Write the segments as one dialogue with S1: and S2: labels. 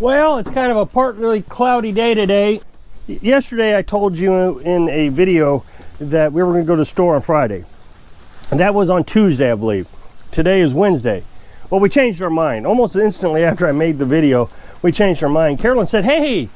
S1: Well, it's kind of a partly cloudy day today. Yesterday I told you in a video that we were going to go to the store on Friday. And that was on Tuesday, I believe. Today is Wednesday. Well, we changed our mind. Almost instantly after I made the video, we changed our mind. Carolyn said, hey,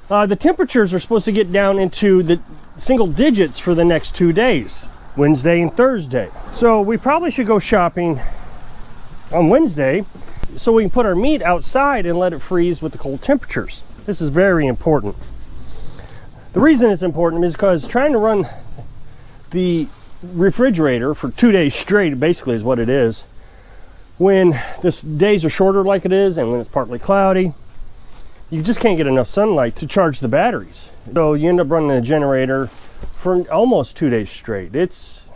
S1: the temperatures are supposed to get down into the single digits for the next 2 days, Wednesday and Thursday. So we probably should go shopping on Wednesday so we can put our meat outside and let it freeze with the cold temperatures. This is very important. The reason it's important is because trying to run the refrigerator for 2 days straight basically is what it is. When the days are shorter like it is and when it's partly cloudy, you just can't get enough sunlight to charge the batteries. So you end up running a generator for almost 2 days straight. It's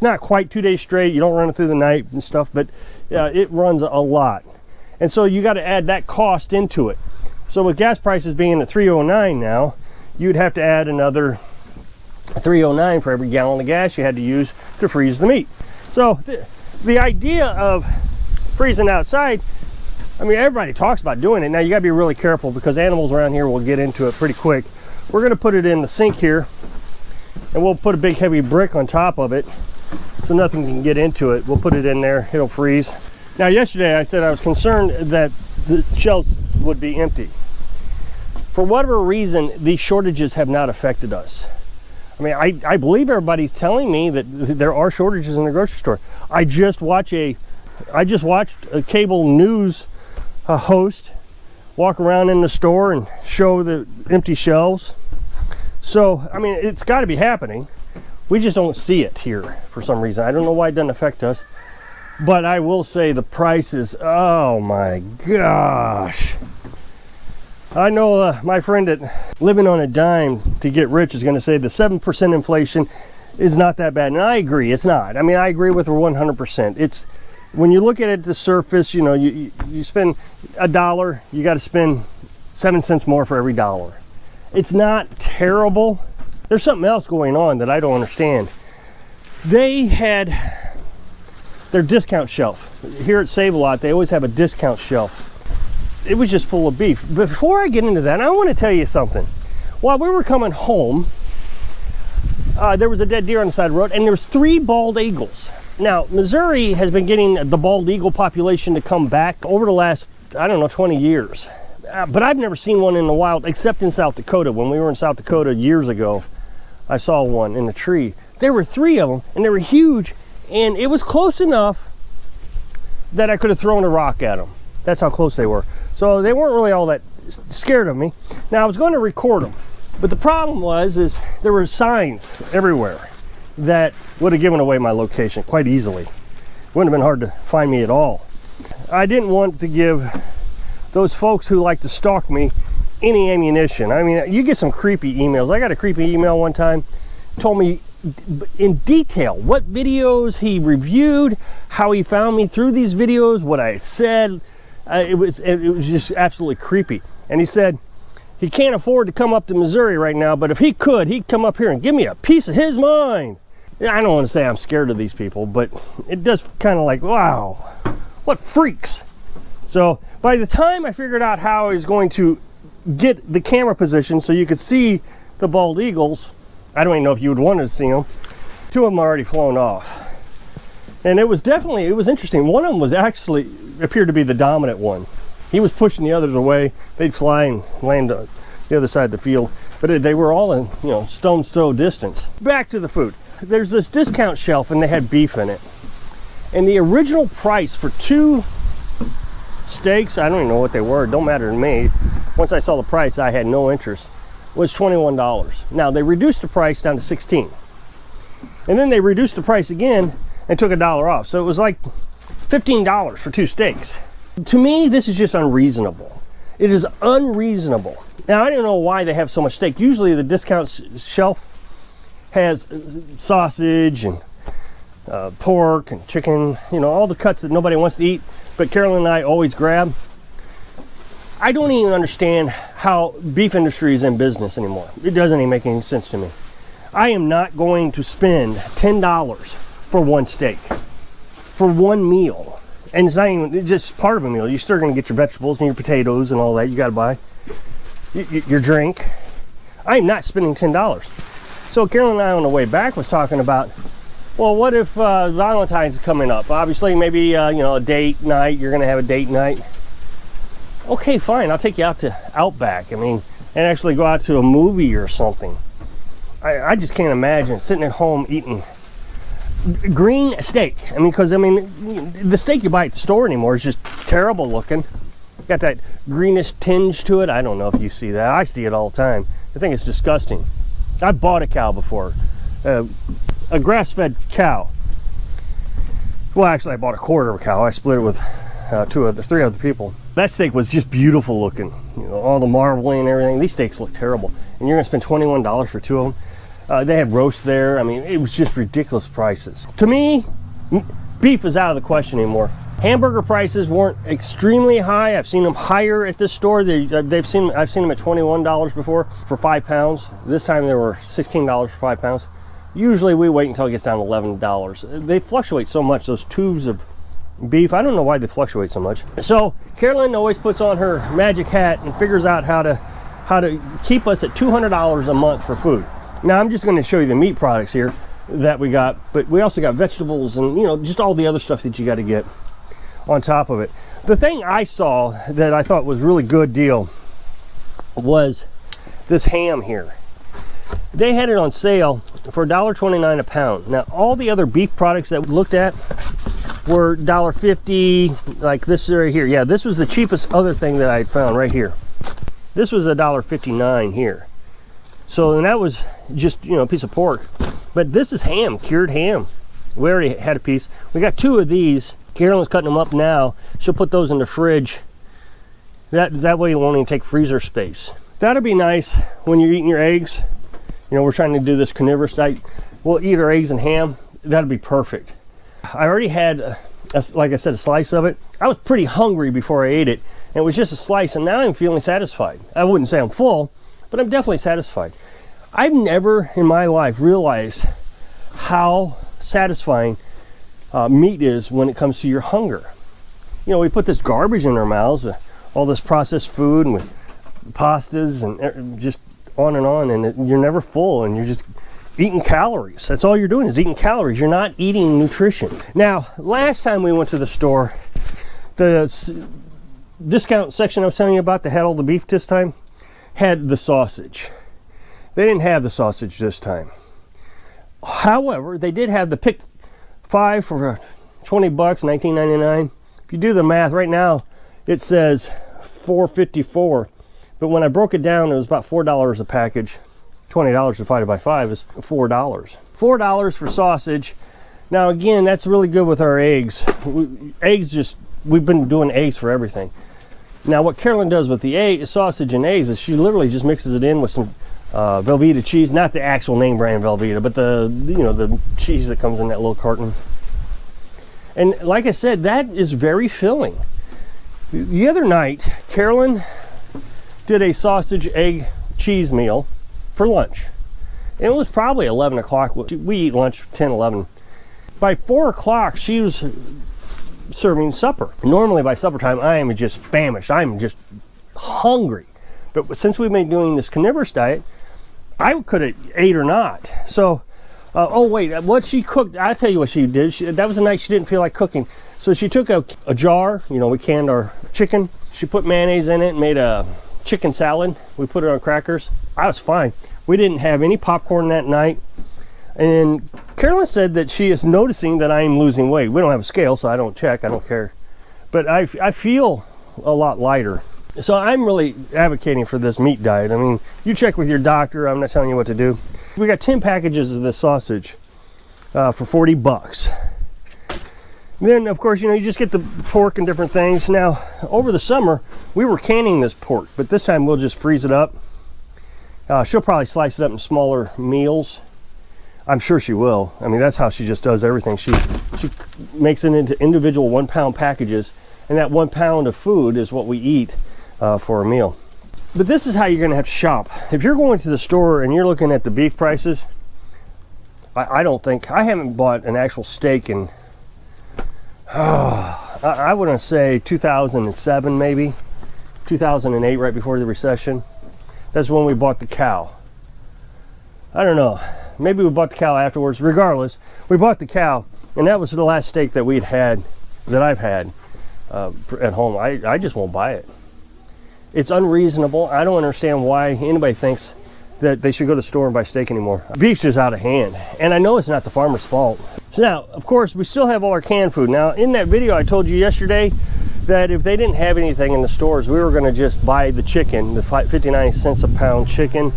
S1: not quite 2 days straight. You don't run it through the night and stuff, but it runs a lot. And so you got to add that cost into it. So with gas prices being at $3.09 now, you'd have to add another $3.09 for every gallon of gas you had to use to freeze the meat. So the idea of freezing outside, everybody talks about doing it. Now you got to be really careful because animals around here will get into it pretty quick. We're going to put it in the sink here, and we'll put a big heavy brick on top of it so nothing can get into it. We'll put it in there, it'll freeze. Now yesterday I said I was concerned that the shelves would be empty. For whatever reason, these shortages have not affected us. I believe everybody's telling me that there are shortages in the grocery store. I just watched a cable news host walk around in the store and show the empty shelves. So, it's got to be happening. We just don't see it here for some reason. I don't know why it doesn't affect us. But I will say the prices, oh my gosh. I know my friend that living on a dime to get rich is going to say the 7% inflation is not that bad. And I agree, it's not. I agree with her 100%. It's, when you look at it at the surface, you spend $1, you got to spend 7 cents more for every dollar. It's not terrible. There's something else going on that I don't understand. They had their discount shelf. Here at Save-A-Lot, they always have a discount shelf. It was just full of beef. Before I get into that, I want to tell you something. While we were coming home, there was a dead deer on the side of the road, and there was 3 bald eagles. Now, Missouri has been getting the bald eagle population to come back over the last, 20 years. But I've never seen one in the wild, except in South Dakota. When we were in South Dakota years ago, I saw one in a tree. There were 3 of them, and they were huge, and it was close enough that I could have thrown a rock at them. That's how close they were. So they weren't really all that scared of me. Now I was going to record them, but the problem is there were signs everywhere that would have given away my location quite easily. Wouldn't have been hard to find me at all. I didn't want to give those folks who like to stalk me any ammunition. You get some creepy emails. I got a creepy email one time, told me in detail what videos he reviewed, how he found me through these videos, what I said. It was just absolutely creepy. And he said he can't afford to come up to Missouri right now, but if he could, he'd come up here and give me a piece of his mind. I don't want to say I'm scared of these people, but it does kind of like, wow, what freaks. So by the time I figured out how I was going to get the camera position so you could see the bald eagles, I don't even know if you would want to see them. 2 of them are already flown off. And it was interesting. One of them was actually appeared to be the dominant one. He was pushing the others away. They'd fly and land on the other side of the field. But they were all in, stone's throw distance. Back to the food. There's this discount shelf and they had beef in it. And the original price for 2 steaks, I don't even know what they were. It don't matter to me. Once I saw the price, I had no interest. Was $21. Now they reduced the price down to $16. And then they reduced the price again and took $1 off. So it was like $15 for 2 steaks. To me, this is just unreasonable. It is unreasonable. Now, I don't know why they have so much steak. Usually the discount shelf has sausage and pork and chicken, all the cuts that nobody wants to eat, but Carolyn and I always grab. I don't even understand how beef industry is in business anymore. It doesn't even make any sense to me. I am not going to spend $10 for 1 steak, for 1 meal. And it's not even it's just part of a meal. You're still going to get your vegetables and your potatoes and all that you got to buy. Your drink. I'm not spending $10. So Carolyn and I on the way back was talking about, well, what if Valentine's is coming up? Obviously, maybe you know, a date night. You're going to have a date night. Okay, fine. I'll take you out to Outback. I mean, and actually go out to a movie or something. I just can't imagine sitting at home eating green steak. I mean, because I mean, the steak you buy at the store anymore is just terrible looking. Got that greenish tinge to it. I don't know if you see that. I see it all the time. I think it's disgusting. I bought a cow before, a grass-fed cow. Well, actually, I bought a quarter of a cow. I split it with three other people. That steak was just beautiful looking. You know, all the marbling and everything. These steaks look terrible, and you're gonna spend $21 for two of them. They had roast there. I mean, it was just ridiculous prices. To me, beef is out of the question anymore. Hamburger prices weren't extremely high. I've seen them higher at this store. I've seen them at $21 before for 5 pounds. This time they were $16 for 5 pounds. Usually we wait until it gets down to $11. They fluctuate so much, those tubes of beef. I don't know why they fluctuate so much. So Carolyn always puts on her magic hat and figures out how to keep us at $200 a month for food. Now I'm just going to show you the meat products here that we got, but we also got vegetables and, you know, just all the other stuff that you got to get on top of it. The thing I saw that I thought was really good deal was this ham here. They had it on sale for $1.29 a pound. Now all the other beef products that we looked at were $1.50, like this right here. Yeah, this was the cheapest other thing that I found right here. This was $1.59 here. So, and that was just, you know, a piece of pork. But this is ham, cured ham. We already had a piece. We got 2 of these. Carolyn's cutting them up now. She'll put those in the fridge. That way it won't even take freezer space. That'll be nice when you're eating your eggs. You know, we're trying to do this carnivorous diet. We'll eat our eggs and ham. That'll be perfect. I already had, like I said, a slice of it. I was pretty hungry before I ate it. And it was just a slice, and now I'm feeling satisfied. I wouldn't say I'm full, but I'm definitely satisfied. I've never in my life realized how satisfying meat is when it comes to your hunger. You know, we put this garbage in our mouths, all this processed food and with pastas and just on, and you're never full, and you're just eating calories. That's all you're doing is eating calories. You're not eating nutrition. Now, last time we went to the store, the discount section I was telling you about that had all the beef this time had the sausage. They didn't have the sausage this time. However, they did have the pick 5 for $20, $19.99. If you do the math right now, it says $4.54. But when I broke it down, it was about $4 a package. $20 divided by 5 is $4. $4 for sausage. Now again, that's really good with our eggs. We've been doing eggs for everything. Now what Carolyn does with the sausage and eggs is she literally just mixes it in with some Velveeta cheese, not the actual name brand Velveeta, but the cheese that comes in that little carton. And like I said, that is very filling. The other night, Carolyn did a sausage, egg, cheese meal for lunch. And it was probably 11 o'clock. We eat lunch 10, 11. By 4 o'clock, she was serving supper. Normally by supper time, I am just famished. I'm just hungry. But since we've been doing this carnivorous diet, I could have ate or not. So, oh wait, what she cooked, I'll tell you what she did. That was the night she didn't feel like cooking. So she took a jar, you know, we canned our chicken. She put mayonnaise in it and made a chicken salad. We put it on crackers. I was fine. We didn't have any popcorn that night. And Carolyn said that she is noticing that I am losing weight. We don't have a scale, so I don't check. I don't care. But I feel a lot lighter. So I'm really advocating for this meat diet. I mean, you check with your doctor. I'm not telling you what to do. We got 10 packages of this sausage for $40. Then, of course, you know, you just get the pork and different things. Now, over the summer, we were canning this pork, but this time we'll just freeze it up. She'll probably slice it up in smaller meals. I'm sure she will. I mean, that's how she just does everything. She makes it into individual 1 pound packages, and that 1 pound of food is what we eat for a meal. But this is how you're gonna have to shop. If you're going to the store and you're looking at the beef prices, I haven't bought an actual steak in I wouldn't say 2007, maybe 2008, right before the recession. That's when we bought the cow. I don't know, maybe we bought the cow afterwards. Regardless, we bought the cow, and that was the last steak that I've had at home. I just won't buy it. It's unreasonable. I don't understand why anybody thinks that they should go to the store and buy steak anymore. Beef's just out of hand, and I know it's not the farmer's fault. So now, of course, we still have all our canned food. Now, in that video I told you yesterday that if they didn't have anything in the stores, we were going to just buy the chicken, the 59 cents a pound chicken,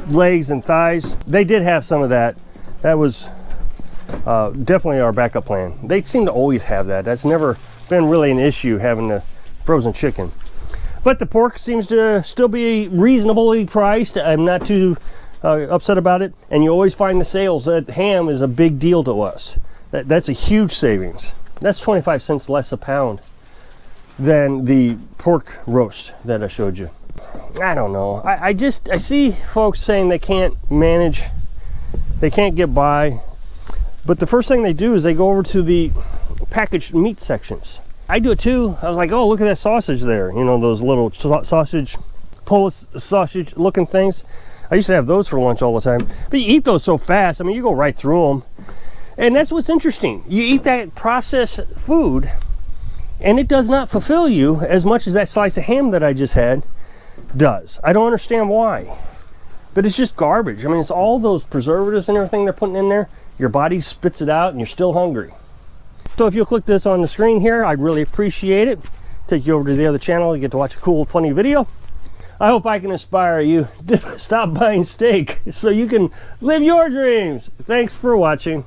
S1: legs and thighs. They did have some of that. That was definitely our backup plan. They seem to always have that. That's never been really an issue, having the frozen chicken. But the pork seems to still be reasonably priced. I'm not too upset about it. And you always find the sales. That ham is a big deal to us. That's a huge savings. That's 25 cents less a pound than the pork roast that I showed you. I don't know. I see folks saying they can't manage, they can't get by. But the first thing they do is they go over to the packaged meat sections. I do it too. I was like, oh, look at that sausage there. You know, those little sausage, Polish sausage looking things. I used to have those for lunch all the time. But you eat those so fast. I mean, you go right through them. And that's what's interesting. You eat that processed food, and it does not fulfill you as much as that slice of ham that I just had does. I don't understand why. But it's just garbage. I mean, it's all those preservatives and everything they're putting in there. Your body spits it out, and you're still hungry. So if you'll click this on the screen here, I'd really appreciate it. Take you over to the other channel. You get to watch a cool, funny video. I hope I can inspire you to stop buying steak so you can live your dreams. Thanks for watching.